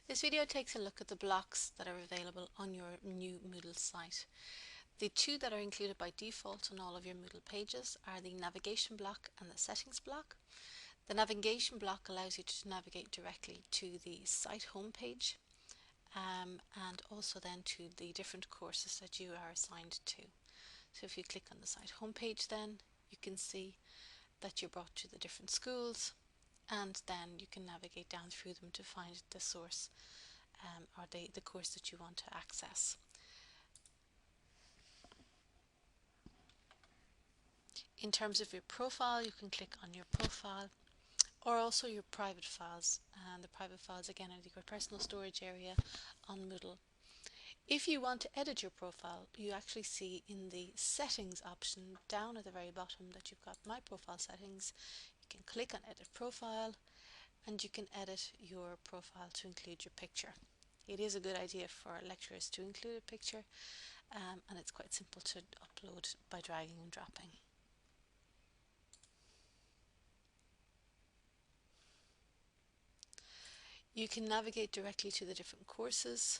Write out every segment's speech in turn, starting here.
This video takes a look at the blocks that are available on your new Moodle site. The two that are included by default on all of your Moodle pages are the navigation block and the settings block. The navigation block allows you to navigate directly to the site homepage and also then to the different courses that you are assigned to. So if you click on the site homepage, then you can see that you're brought to the different schools, and then you can navigate down through them to find the source or the course that you want to access. In terms of your profile, you can click on your profile or also your private files, and the private files again are your personal storage area on Moodle. If you want to edit your profile, you actually see in the settings option down at the very bottom that you've got my profile settings. You can click on edit profile and you can edit your profile to include your picture. It is a good idea for lecturers to include a picture, and it's quite simple to upload by dragging and dropping. You can navigate directly to the different courses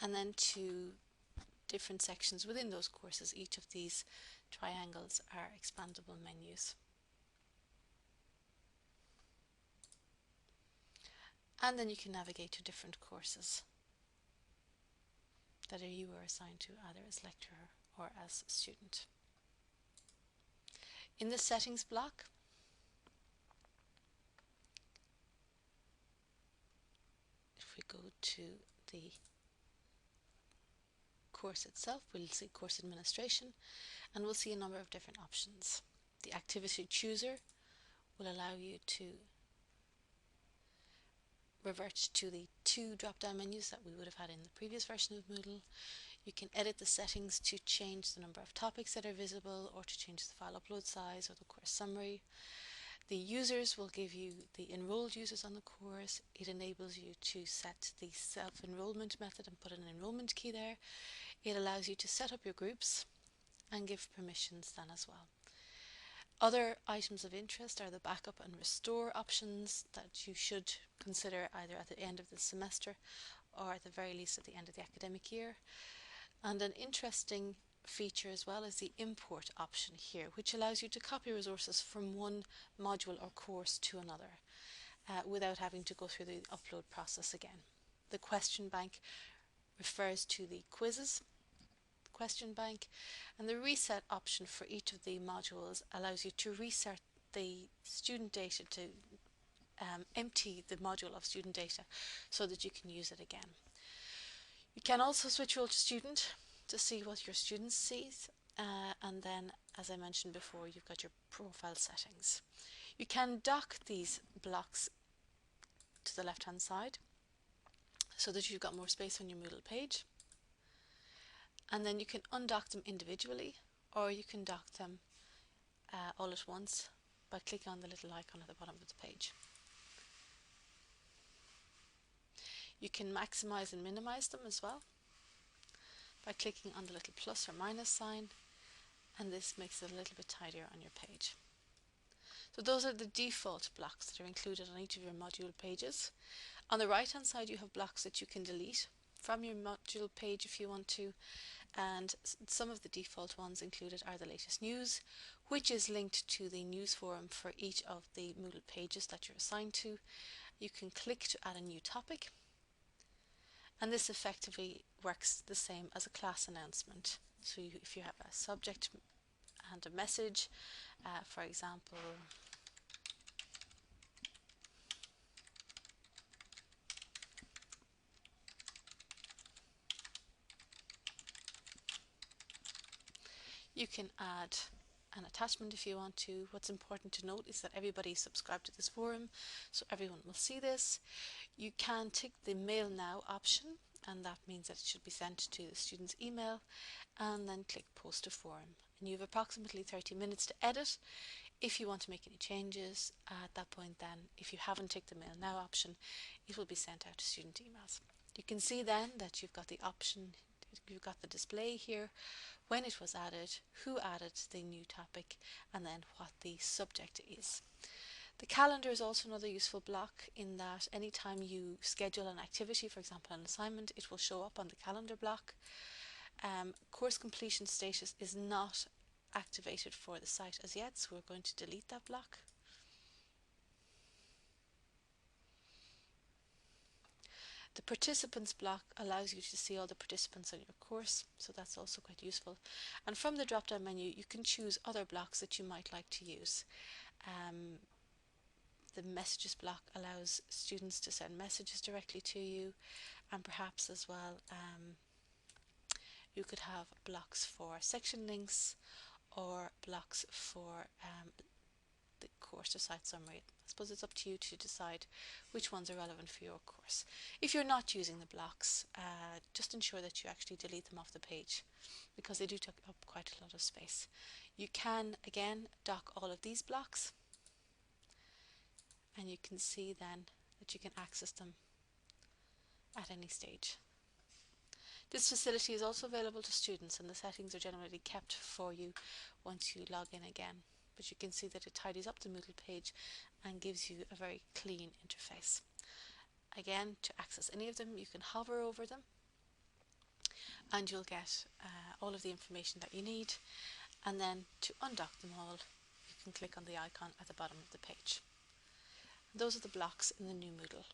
and then to different sections within those courses. Each of these triangles are expandable menus. And then you can navigate to different courses that you are assigned to either as lecturer or as student. In the settings block, if we go to the course itself, we'll see course administration and we'll see a number of different options. The activity chooser will allow you to revert to the two drop-down menus that we would have had in the previous version of Moodle. You can edit the settings to change the number of topics that are visible or to change the file upload size or the course summary. The users will give you the enrolled users on the course. It enables you to set the self-enrollment method and put an enrollment key there. It allows you to set up your groups and give permissions then as well. Other items of interest are the backup and restore options that you should consider either at the end of the semester or at the very least at the end of the academic year. And an interesting feature as well is the import option here, which allows you to copy resources from one module or course to another without having to go through the upload process again. The question bank refers to the quizzes question bank, and the reset option for each of the modules allows you to reset the student data to empty the module of student data so that you can use it again. You can also switch role to student to see what your student sees, and then, as I mentioned before, you've got your profile settings. You can dock these blocks to the left hand side so that you've got more space on your Moodle page, and then you can undock them individually or you can dock them all at once by clicking on the little icon at the bottom of the page. You can maximize and minimize them as well by clicking on the little plus or minus sign, and this makes it a little bit tidier on your page. So those are the default blocks that are included on each of your module pages. On the right hand side you have blocks that you can delete from your module page if you want to, and some of the default ones included are the latest news, which is linked to the news forum for each of the Moodle pages that you're assigned to. You can click to add a new topic, and this effectively works the same as a class announcement. So if you have a subject and a message, for example, you can add an attachment if you want to. What's important to note is that everybody is subscribed to this forum, so everyone will see this. You can tick the mail now option, and that means that it should be sent to the student's email, and then click post to forum. And you have approximately 30 minutes to edit. If you want to make any changes at that point, then if you haven't ticked the mail now option, it will be sent out to student emails. You can see then that you've got the option, you've got the display here, when it was added, who added the new topic, and then what the subject is. The calendar is also another useful block in that anytime you schedule an activity, for example an assignment, it will show up on the calendar block. Course completion status is not activated for the site as yet, so we're going to delete that block. The participants block allows you to see all the participants on your course, so that's also quite useful. And from the drop down menu you can choose other blocks that you might like to use. The messages block allows students to send messages directly to you, and perhaps as well you could have blocks for section links or blocks for the course or site summary. I suppose it's up to you to decide which ones are relevant for your course. If you're not using the blocks, just ensure that you actually delete them off the page, because they do take up quite a lot of space. You can again dock all of these blocks, and you can see then that you can access them at any stage. This facility is also available to students, and the settings are generally kept for you once you log in again. But you can see that it tidies up the Moodle page and gives you a very clean interface. Again, to access any of them, you can hover over them and you'll get all of the information that you need. And then to undock them all, you can click on the icon at the bottom of the page. Those are the blocks in the new Moodle.